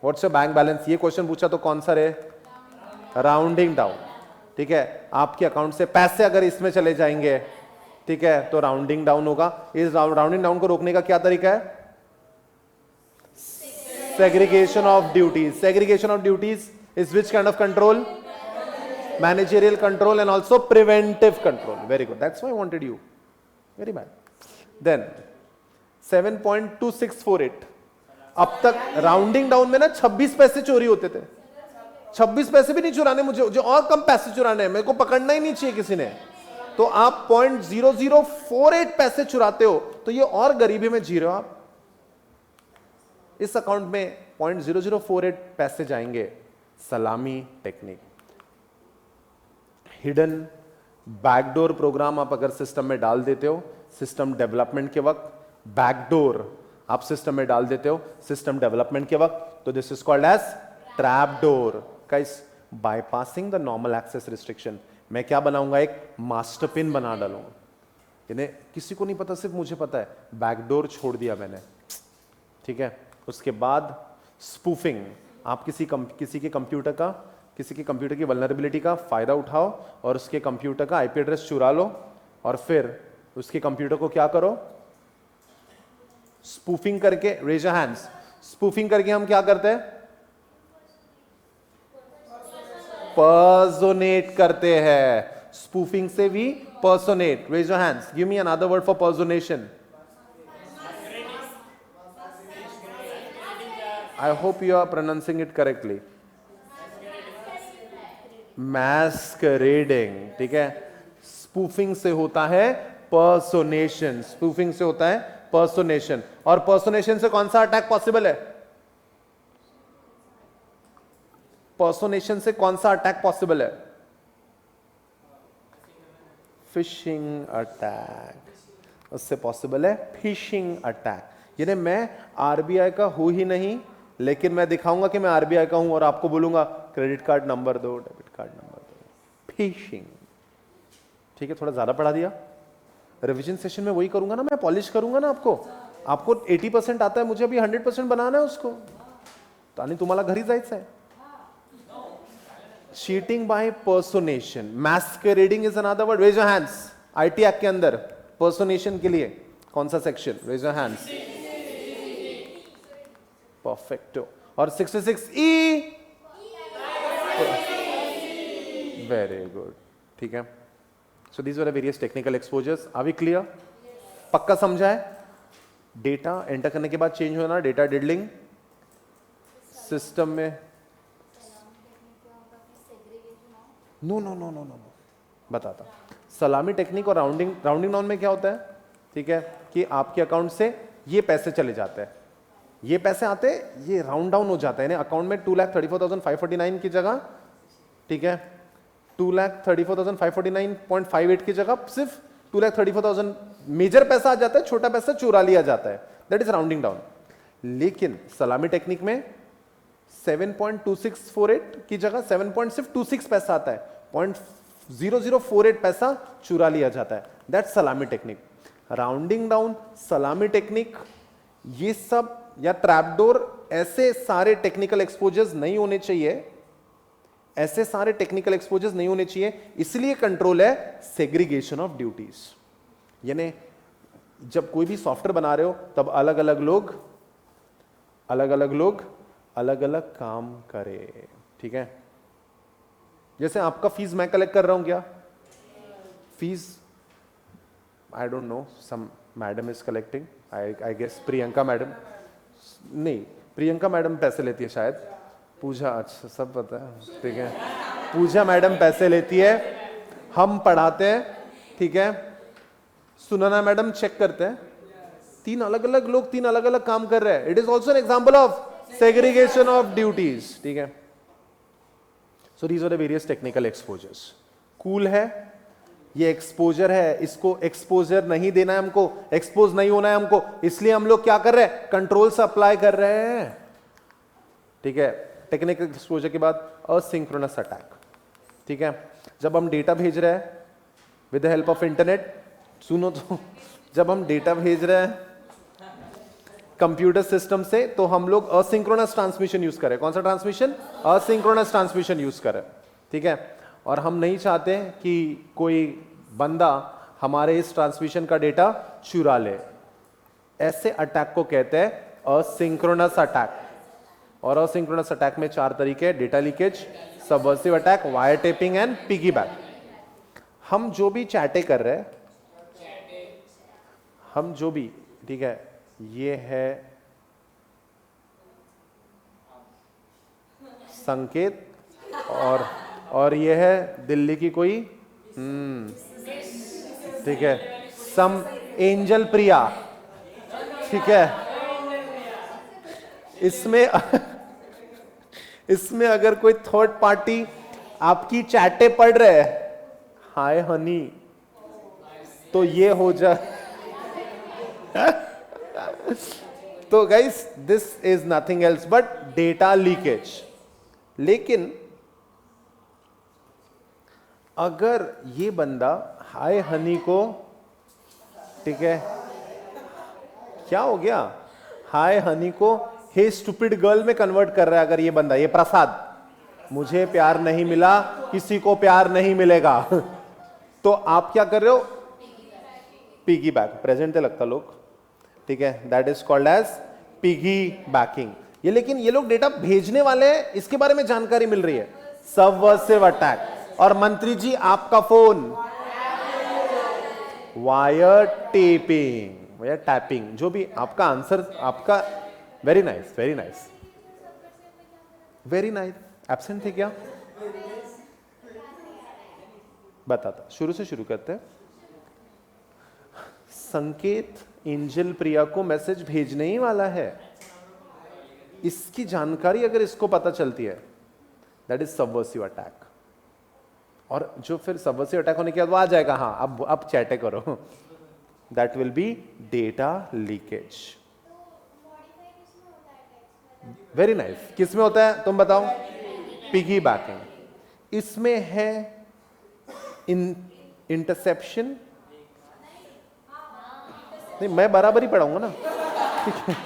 व्हाट्स योर बैंक बैलेंस, ये क्वेश्चन पूछा तो कौन सा रे? राउंडिंग डाउन, ठीक है। आपके अकाउंट से पैसे अगर इसमें चले जाएंगे, ठीक है, तो राउंडिंग डाउन होगा। इस राउंडिंग डाउन को रोकने का क्या तरीका है? Segregation of duties. Segregation of duties is which kind of control? Managerial control and also preventive control. Very good. That's why I wanted you. Very bad. Then 7.2648. अब तक राउंडिंग डाउन में ना 26 पैसे चोरी होते थे। 26 पैसे भी नहीं चुराने मुझे, जो और कम पैसे चुराने हैं, मेरे को पकड़ना ही नहीं चाहिए किसी ने। तो आप 0.0048 पैसे चुराते हो, तो ये और गरीबी में जी रहे हो आप। इस अकाउंट में 0.0048 पैसे जाएंगे। सलामी टेक्निक, हिडन बैकडोर प्रोग्राम आप अगर सिस्टम में डाल देते हो, सिस्टम डेवलपमेंट के वक्त बैकडोर आप सिस्टम में डाल देते हो सिस्टम डेवलपमेंट के वक्त, तो this is called as trap door. Guys, bypassing the normal access restriction, मैं क्या बनाऊंगा? एक मास्टर पिन बना डालूंगा, यानी किसी को नहीं पता, सिर्फ मुझे पता है, बैकडोर छोड़ दिया मैंने, ठीक है। उसके बाद स्पूफिंग, आप किसी के कंप्यूटर का किसी के कंप्यूटर की वल्नरेबिलिटी का फायदा उठाओ और उसके कंप्यूटर का आईपी एड्रेस चुरा लो और फिर उसके कंप्यूटर को क्या करो, स्पूफिंग करके, रेज योर हैंड्स, स्पूफिंग करके हम क्या करते हैं, पर्सोनेट करते हैं। स्पूफिंग से भी personate, raise your hands, give me another word for personation. I hope you are pronouncing it correctly. Masquerading, ठीक है। स्पूफिंग से होता है पर्सोनेशन, स्पूफिंग से होता है पर्सोनेशन। और पर्सोनेशन से कौन सा अटैक पॉसिबल है, पर्सोनेशन से कौन सा अटैक पॉसिबल है, फिशिंग अटैक, उससे पॉसिबल है फिशिंग अटैक। यानी मैं आरबीआई का हूं ही नहीं, लेकिन मैं दिखाऊंगा कि मैं आरबीआई का हूं और आपको बोलूंगा क्रेडिट कार्ड नंबर दो, डेबिट कार्ड नंबर दो, फिशिंग। ठीक है, थोड़ा ज्यादा पढ़ा दिया। रिवीजन सेशन में वही करूंगा ना, मैं पॉलिश करूंगा ना आपको। आपको 80% आता है, मुझे अभी 100% बनाना है उसको, आणि तुम्हाला घरी जायचं है। Cheating by personation, masquerading is another word. Raise your hands, IT act के अंदर पर्सोनेशन के लिए कौन सा section, raise your hands. Perfecto. और 66E, वेरी गुड, ठीक है। So these were the various technical exposures. Are we clear? पक्का समझा है? डेटा एंटर करने के बाद चेंज होना, डेटा डिडलिंग सिस्टम में, no no no no no, बताता। सलामी टेक्निक और राउंडिंग डाउन में क्या होता है, ठीक है, कि आपके अकाउंट से ये पैसे चले जाते हैं, ये पैसे आते हैं, ये राउंड डाउन हो जाता है, अकाउंट में 2,34,549 की जगह, ठीक है, 2,34,549.58 की जगह सिर्फ 2,34,000 मेजर पैसा आ जाता है, छोटा पैसा चुरा लिया जाता है, दैट इज राउंडिंग डाउन। लेकिन सलामी टेक्निक में 7.2648 की जगह 7.26 पैसा आता है, 0.0048 पैसा चुरा लिया जाता है, दैट्स सलामी टेक्निक। राउंडिंग डाउन, सलामी टेक्निक, ये सब या ट्रैपडोर, ऐसे सारे टेक्निकल एक्सपोजर्स नहीं होने चाहिए, ऐसे सारे टेक्निकल एक्सपोजर्स नहीं होने चाहिए। इसलिए कंट्रोल है सेग्रीगेशन ऑफ ड्यूटीज। यानी जब कोई भी सॉफ्टवेयर बना रहे हो तब अलग अलग लोग अलग अलग काम करे, ठीक है। जैसे आपका फीस मैं कलेक्ट कर रहा हूं, क्या fees, I don't know, some madam is collecting, I guess Priyanka madam, नहीं प्रियंका मैडम पैसे लेती है शायद, पूजा, अच्छा सब पता है, ठीक है, पूजा मैडम पैसे लेती है, हम पढ़ाते हैं, ठीक है, सुनना मैडम चेक करते हैं। तीन अलग अलग लोग तीन अलग अलग काम कर रहे हैं, it is also an example of segregation of duties, ठीक है। So these are the various technical exposures. Cool है, ये एक्सपोजर है, इसको एक्सपोजर नहीं देना है हमको, एक्सपोज नहीं होना है हमको, इसलिए हम लोग क्या कर रहे हैं, कंट्रोल से अप्लाई कर रहे हैं, ठीक है। टेक्निकल एक्सपोजर के बाद असिंक्रोनस अटैक, ठीक है। जब हम डेटा भेज रहे हैं with the help of internet, सुनो तो, जब हम डेटा भेज रहे हैं कंप्यूटर सिस्टम से, तो हम लोग असिंक्रोनस ट्रांसमिशन यूज करें। कौन सा ट्रांसमिशन? असिंक्रोनस ट्रांसमिशन यूज करें, ठीक है। और हम नहीं चाहते कि कोई बंदा हमारे इस ट्रांसमिशन का डेटा चुरा ले, ऐसे अटैक को कहते हैं असिंक्रोनस अटैक। और असिंक्रोनस अटैक में 4 तरीके हैं, data leakage, subversive attack, wire tapping and piggyback. हम जो भी चैटे कर रहे हैं, हम जो भी, ठीक है, ये है संकेत और ये है दिल्ली की कोई, ठीक है, सम एंजल प्रिया, ठीक है। इसमें अगर कोई थर्ड पार्टी आपकी चैटे पढ़ रहे हैं, हाय हनी, तो ये हो जाए तो guys this is nothing else but data leakage. लेकिन अगर ये बंदा हाय हनी को, ठीक है, क्या हो गया, हाय हनी को हे स्टूपिड गर्ल में कन्वर्ट कर रहा है, अगर ये बंदा, ये प्रसाद, मुझे प्यार नहीं मिला, किसी को प्यार नहीं मिलेगा। तो आप क्या कर रहे हो? पिगी बैक, प्रेजेंट लगता लोग, ठीक है, that is called as piggybacking. ये लेकिन ये लोग डेटा भेजने वाले हैं, इसके बारे में जानकारी मिल रही है, सबवर्सिव अटैक। और मंत्री जी आपका phone wire tapping, wire tapping, जो भी आपका आंसर आपका, very nice very nice very nice. Absent थे क्या? बताता, शुरू से शुरू करते हैं। संकेत एंजल प्रिया को मैसेज भेजने ही वाला है, इसकी जानकारी अगर इसको पता चलती है, दैट इज सबवर्सिव अटैक। और जो फिर सबवर्सिव अटैक होने के बाद वो आ जाएगा, हाँ अब चैटे करो, that will be data leakage. Very nice. किस में होता है तुम बताओ? Piggy banking. इसमें है इंटरसेप्शन, नहीं मैं बराबर ही पढ़ाऊंगा ना, ठीक है।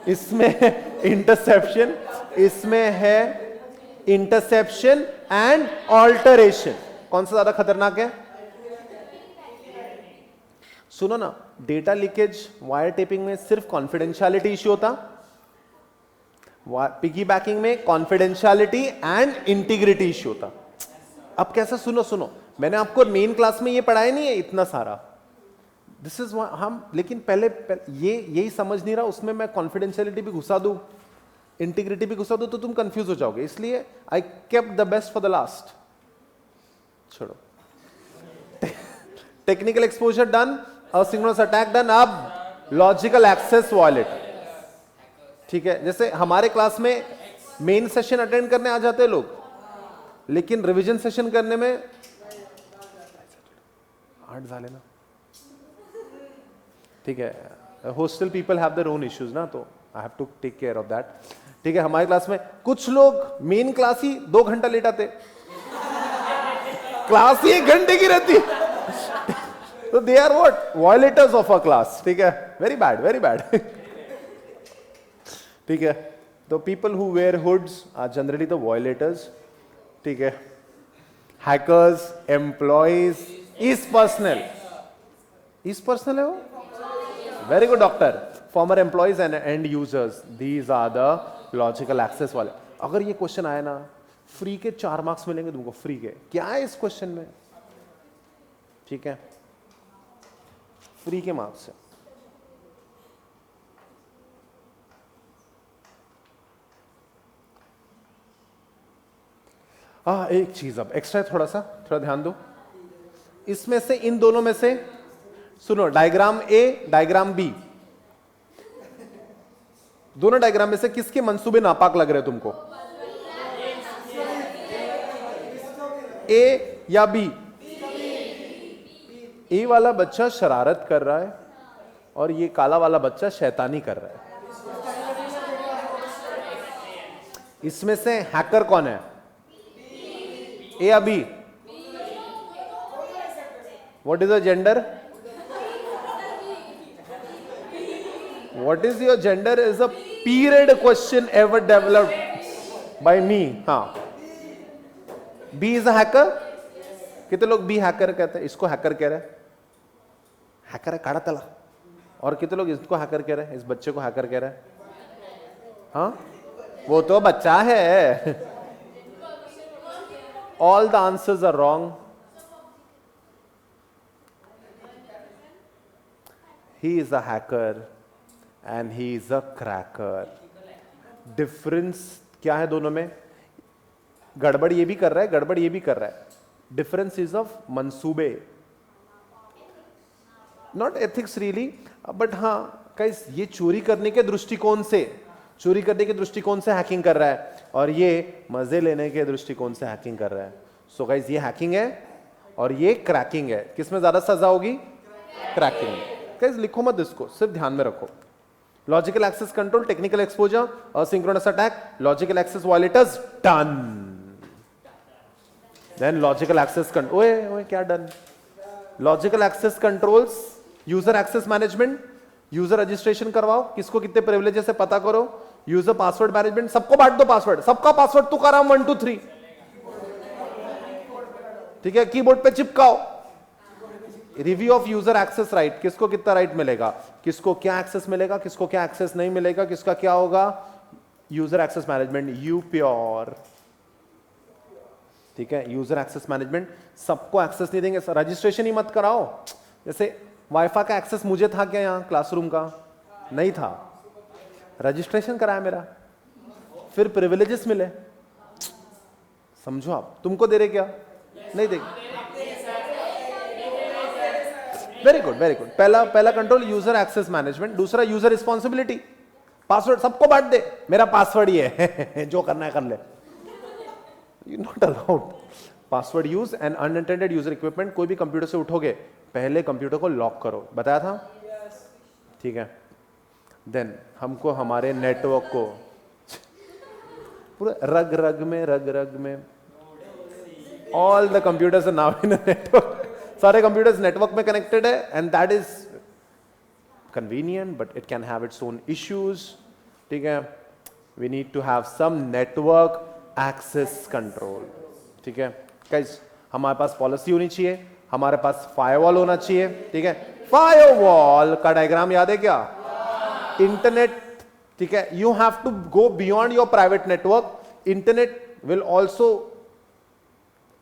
इसमें इंटरसेप्शन, इसमें है इंटरसेप्शन एंड ऑल्टरेशन। कौन सा ज्यादा खतरनाक है? सुनो ना, डेटा लीकेज वायर टेपिंग में सिर्फ कॉन्फिडेंशियलिटी इश्यू होता, पिगी बैकिंग में कॉन्फिडेंशियलिटी एंड इंटीग्रिटी इश्यू होता। अब कैसा, सुनो सुनो, मैंने आपको मेन क्लास में ये पढ़ाया नहीं है इतना सारा, दिस इज हम, लेकिन पहले ये यही समझ नहीं रहा, उसमें मैं कॉन्फिडेंशियलिटी भी घुसा दूं, इंटीग्रिटी भी घुसा दूं, तो तुम कंफ्यूज हो जाओगे, इसलिए I kept the best for the last. छोड़ो, technical exposure done, asynchronous attack done, अब लॉजिकल एक्सेस वॉयलेट। ठीक है, जैसे हमारे क्लास में मेन सेशन अटेंड करने आ जाते हैं लोग, लेकिन रिवीजन सेशन करने में 8 झाले ना, ठीक है, hostel people have their own issues ना, तो I have to take care of that. ठीक है, हमारी क्लास में कुछ लोग मेन क्लास ही 2 घंटा लेट आते, क्लास ही 1 घंटे की रहती, तो they are what, violators of a class. ठीक है, वेरी बैड वेरी बैड। ठीक है, तो people who wear hoods are generally the violators. ठीक है, हैकर्स, एम्प्लॉइज, इज पर्सनल है वो, very good doctor, former employees and end users, these are the logical access वाले। अगर ये क्वेश्चन आया ना, फ्री के 4 मार्क्स मिलेंगे तुमको, फ्री के। क्या है इस क्वेश्चन में? ठीक है, फ्री के मार्क्स है। एक चीज अब एक्स्ट्रा, थोड़ा ध्यान दो, इसमें से इन दोनों में से, सुनो, डायग्राम ए डायग्राम बी, दोनों डायग्राम में से किसके मंसूबे नापाक लग रहे हैं तुमको? ए या बी? ए वाला बच्चा शरारत कर रहा है और ये काला वाला बच्चा शैतानी कर रहा है। इसमें से हैकर कौन है, ए या B? What is the gender? What is your gender is a period question ever developed by me. हाँ, B is a hacker. कितने लोग B hacker कहते हैं? इसको hacker कह रहे हैं, hacker है काड़ा तला। और कितने लोग इसको hacker कह रहे हैं? इस बच्चे को hacker कह रहे हैं। हाँ, वो तो बच्चा है। All the answers are wrong. He is a hacker and he is a cracker. Difference क्या है दोनों में? गड़बड़ ये भी कर रहा है, गड़बड़ ये भी कर रहा है। डिफरेंस इज ऑफ मंसूबे, नॉट एथिक्स रियली, बट हाँ गाइस, ये चोरी करने के दृष्टिकोण से हैकिंग कर रहा है और ये मजे लेने के दृष्टिकोण से हैकिंग कर रहा है। सो गाइस, ये हैकिंग है और ये क्रैकिंग है। किसमें ज्यादा सजा होगी? क्रैकिंग। गाइस लिखो मत इसको, सिर्फ ध्यान में रखो। Logical access control, technical exposure, asynchronous attack, logical access violators, done. Then logical access control, ओए क्या done? Logical access controls, user access management, user registration करवाओ, किसको कितने प्रिविलेजेस है पता करो, यूजर पासवर्ड मैनेजमेंट, सबको बांट दो पासवर्ड, सबका पासवर्ड तू करा 1 2 3, ठीक है, कीबोर्ड पे चिपकाओ। Review of user access right, किसको कितना राइट मिलेगा, किसको क्या एक्सेस मिलेगा, किसको क्या एक्सेस नहीं मिलेगा, किसका क्या होगा, user access management you pure, ठीक है। यूजर एक्सेस मैनेजमेंट, सबको एक्सेस नहीं देंगे, रजिस्ट्रेशन ही मत कराओ। जैसे वाईफाई का एक्सेस मुझे था क्या, यहां क्लासरूम का नहीं था, रजिस्ट्रेशन कराया मेरा, फिर प्रिविलेजेस मिले, समझो आप, तुमको दे रहे क्या, नहीं देंगे। वेरी गुड वेरी गुड, पहला कंट्रोल यूजर एक्सेस मैनेजमेंट। दूसरा यूजर रिस्पॉन्सिबिलिटी, पासवर्ड सबको बांट दे, मेरा पासवर्ड ही है जो करना है कर ले, you not allowed password use and unattended user equipment. कोई भी कंप्यूटर से उठोगे पहले कंप्यूटर को लॉक करो, बताया था, ठीक है। देन हमको हमारे नेटवर्क को पूरे रग रग में all the computers are now in a network, सारे कंप्यूटर्स नेटवर्क में कनेक्टेड है, and that is convenient but it can have its own issues, ठीक है। We need to have some network access control, ठीक है गाइस। हमारे पास पॉलिसी होनी चाहिए, हमारे पास फायरवॉल होना चाहिए, ठीक है। फायरवॉल का डायग्राम याद है क्या, इंटरनेट, ठीक है, you have to go beyond your private network, internet will also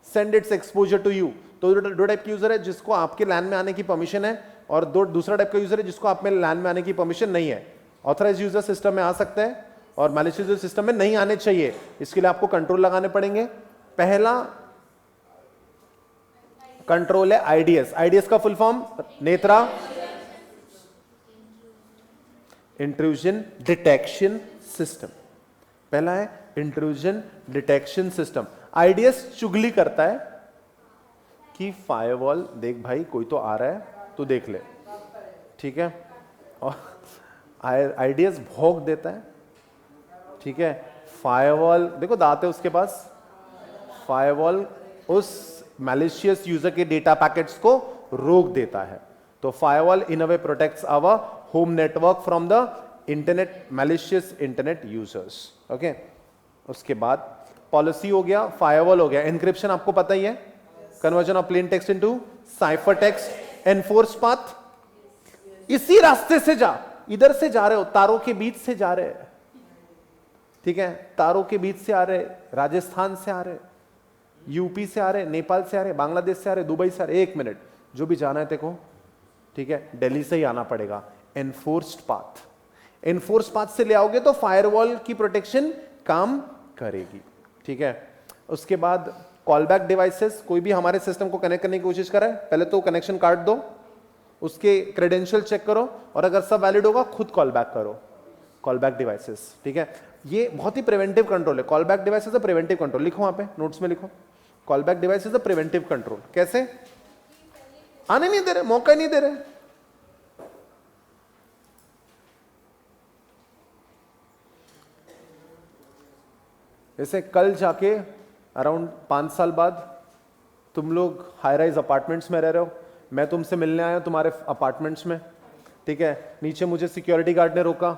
send its exposure to you. तो दो टाइप के यूजर है, जिसको आपके लैन में आने की परमिशन है, और दूसरा टाइप का यूजर है जिसको आप में लैन में आने की परमिशन नहीं है। ऑथराइज यूजर सिस्टम में आ सकते हैं और मैलिशियस यूजर सिस्टम में नहीं आने चाहिए, इसके लिए आपको कंट्रोल लगाने पड़ेंगे। पहला कंट्रोल है आईडीएस, आईडीएस का full form Netra, intrusion detection system. पहला है इंट्रूजन डिटेक्शन सिस्टम। आईडीएस चुगली करता है कि फायरवॉल देख भाई कोई तो आ रहा है तो देख ले, ठीक है, और आईडीएस भौंक देता है, ठीक है। फायरवॉल देखो दांत है उसके पास, फायरवॉल उस मैलिशियस यूजर के डेटा पैकेट्स को रोक देता है। तो firewall in a way protects our home network from the internet malicious internet users, okay. उसके बाद पॉलिसी हो गया, फायरवॉल हो गया, एन्क्रिप्शन आपको पता ही है, conversion of plain text into cipher text, enforce path, इसी रास्ते से जा, इधर से जा रहे हो, तारों के बीच से जा रहे हैं, ठीक है, तारों के बीच से आ रहे, राजस्थान से आ रहे, यूपी से आ रहे, नेपाल से आ रहे, बांग्लादेश से आ रहे, दुबई से आ रहे, एक मिनट जो भी जाना है देखो, ठीक है, दिल्ली से ही आना पड़ेगा। एनफोर्स्ड पाथ, एनफोर्स्ड पाथ से ले आओगे तो फायरवॉल की प्रोटेक्शन काम करेगी, ठीक है। उसके बाद कॉलबैक डिवाइसेस, कोई भी हमारे सिस्टम को कनेक्ट करने की कोशिश करे, पहले तो कनेक्शन काट दो, उसके क्रेडेंशियल चेक करो, और अगर सब वैलिड होगा खुद कॉलबैक करो। कॉलबैक डिवाइसेस, ठीक है, ये बहुत ही प्रिवेंटिव कंट्रोल है। Callback device is a preventive control, लिखो वहां पे नोट्स में लिखो, callback device is a preventive control. कैसे, आने नहीं दे रहे, मौका नहीं दे रहे, जैसे कल जाके अराउंड 5 साल बाद तुम लोग हाई राइज अपार्टमेंट्स में रह रहे हो, मैं तुमसे मिलने आया तुम्हारे अपार्टमेंट्स में, ठीक है, नीचे मुझे सिक्योरिटी गार्ड ने रोका,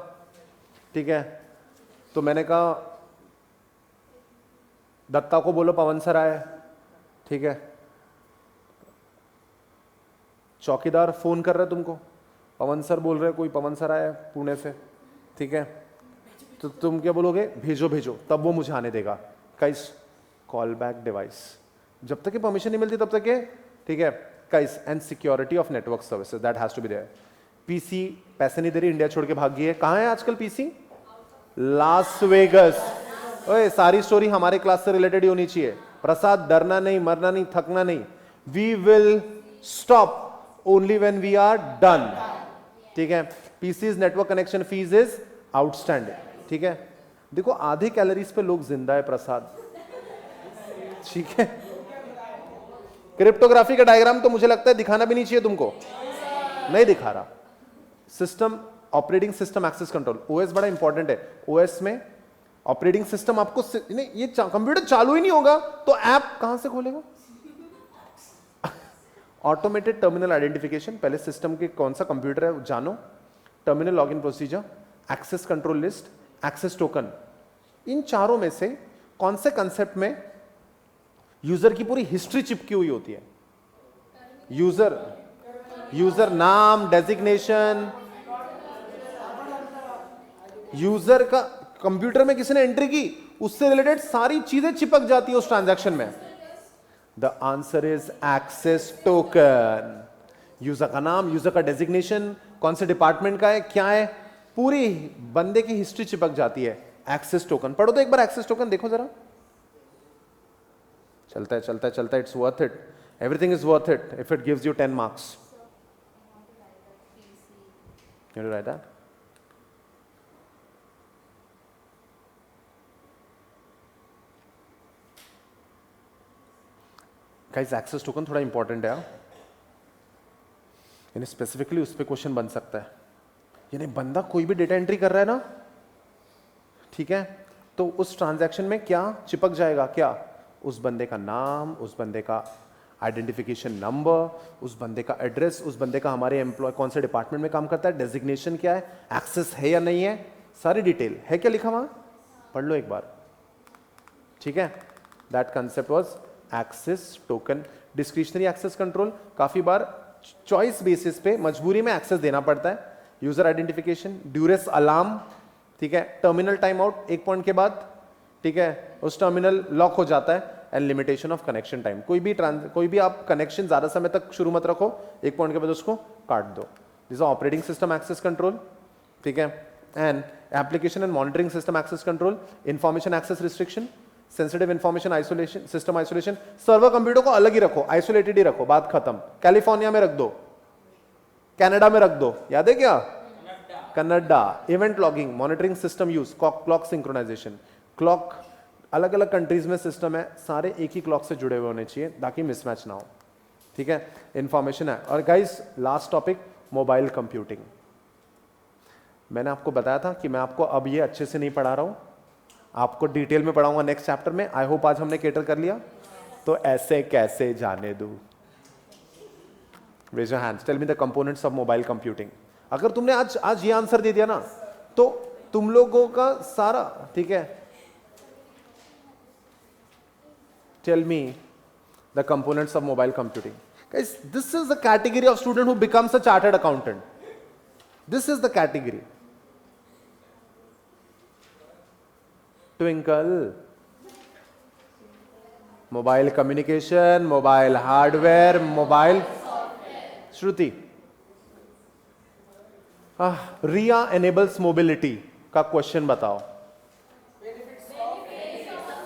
ठीक है, तो मैंने कहा दत्ता को बोलो पवन सर आए, ठीक है, चौकीदार फोन कर रहे तुमको, पवन सर बोल रहे कोई पवन सर आया पुणे से, ठीक है, तो तुम क्या बोलोगे, भेजो भेजो, तब वो मुझे आने देगा। गाइस कॉल बैक डिवाइस, जब तक परमिशन नहीं मिलती तब तक है, ठीक है guys, and security of network services that has to be there. PC पैसे नहीं दे रही, इंडिया छोड़ के भाग गई है, कहां है आजकल पीसी, लास वेगस। ओए सारी स्टोरी हमारे क्लास से रिलेटेड ही होनी चाहिए। प्रसाद डरना नहीं, मरना नहीं, थकना नहीं, we will stop only when we are done, ठीक है। PCs network connection fees is outstanding, ठीक है। देखो आधे कैलोरीज पे लोग जिंदा है प्रसाद, ठीक है। क्रिप्टोग्राफी का डायग्राम तो मुझे लगता है दिखाना भी नहीं चाहिए तुमको, नहीं दिखा रहा। System operating system access control, OS बड़ा इंपॉर्टेंट है। ओएस में ऑपरेटिंग सिस्टम आपको नहीं, ये कंप्यूटर चालू ही नहीं होगा तो ऐप कहां से खोलेगा। ऑटोमेटेड टर्मिनल आइडेंटिफिकेशन, पहले सिस्टम के कौन सा कंप्यूटर है जानो, terminal login procedure, access control list, access token, इन चारों में से कौन से कंसेप्ट में यूजर की पूरी हिस्ट्री चिपकी हुई होती है? यूजर नाम, डेजिग्नेशन, यूजर का कंप्यूटर में किसी ने एंट्री की, उससे रिलेटेड सारी चीजें चिपक जाती है उस ट्रांजैक्शन में। The answer is access token. User का नाम, यूजर का डेजिग्नेशन, कौन से डिपार्टमेंट का है, क्या है, पूरी बंदे की हिस्ट्री चिपक जाती है। एक्सेस टोकन पढ़ो तो एक बार, एक्सेस टोकन देखो जरा। चलता है चलता है चलता है, it's worth it, everything is worth it if it gives you 10 marks. Can you write that? Guys access token थोड़ा इंपॉर्टेंट है, यानी स्पेसिफिकली उस पर क्वेश्चन बन सकता है। यानी बंदा कोई भी डेटा एंट्री कर रहा है ना, ठीक है, तो उस ट्रांजैक्शन में क्या चिपक जाएगा, क्या उस बंदे का नाम, उस बंदे का आइडेंटिफिकेशन नंबर, उस बंदे का एड्रेस, उस बंदे का हमारे एम्प्लॉय कौन से डिपार्टमेंट में काम करता है, डेजिग्नेशन क्या है, एक्सेस है या नहीं है, सारी डिटेल है। क्या लिखा वहां, पढ़ लो एक बार, ठीक है। That concept was access token. Discretionary access control, काफी बार चॉइस बेसिस पे मजबूरी में एक्सेस देना पड़ता है। यूजर आइडेंटिफिकेशन, ड्यूरेस अलार्म, ठीक है, टर्मिनल टाइम आउट एक पॉइंट के बाद, ठीक है, उस टर्मिनल लॉक हो जाता है, and limitation of connection time. कोई भी आप कनेक्शन ज्यादा समय तक शुरू मत रखो, एक पॉइंट के बाद उसको काट दो। This is operating system access control, ठीक है, and application and monitoring system access control, information access restriction, sensitive information isolation, system isolation. Server computer को अलग ही रखो, आइसोलेटेड ही रखो, बात खत्म। कैलिफोर्निया में रख दो, कनाडा में रख दो, याद है क्या, Canada. Event logging, monitoring system use, clock synchronization. Clock अलग अलग कंट्रीज में सिस्टम है, सारे एक ही क्लॉक से जुड़े हुए होने चाहिए ताकि मिसमैच ना हो, ठीक है। इंफॉर्मेशन है। और guys last topic, mobile computing. मैंने आपको बताया था कि मैं आपको अब ये अच्छे से नहीं पढ़ा रहा हूं, आपको डिटेल में पढ़ाऊंगा नेक्स्ट चैप्टर में। आई होप आज हमने केटर कर लिया। तो ऐसे कैसे जाने दूं? Raise your hands, tell me the components of mobile computing. अगर तुमने आज ये आंसर दे दिया ना, तो तुम लोगों का सारा, ठीक है, tell me the components of mobile computing. Guys, this is the category of student who becomes a chartered accountant. This is the category. Twinkle, mobile communication, mobile hardware, mobile Shruti. RIA enables mobility का क्वेश्चन बताओ।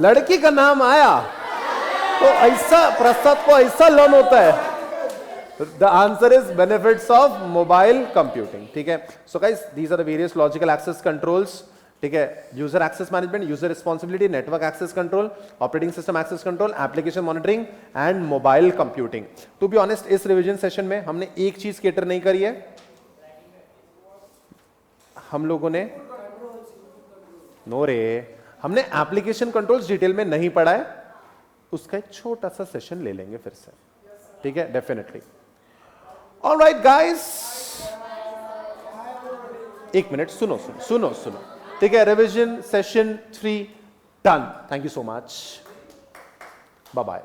लड़की का नाम आया तो ऐसा प्रस्ताव को ऐसा लर्न होता है। The answer is benefits of mobile computing, ठीक है। So guys these are the various logical access controls, ठीक है। User access management, user responsibility, network access control, operating system access control, application monitoring and mobile computing. To be honest, इस रिवीजन सेशन में हमने एक चीज केटर नहीं करी है, हम लोगों ने नो रे, हमने एप्लीकेशन कंट्रोल्स डिटेल में नहीं पढ़ा है, उसका एक छोटा सा सेशन ले लेंगे फिर से, ठीक है, डेफिनेटली। ऑलराइट गाइस, एक मिनट, सुनो सुनो सुनो सुनो, ठीक है। Revision session 3 done. Thank you so much, bye bye.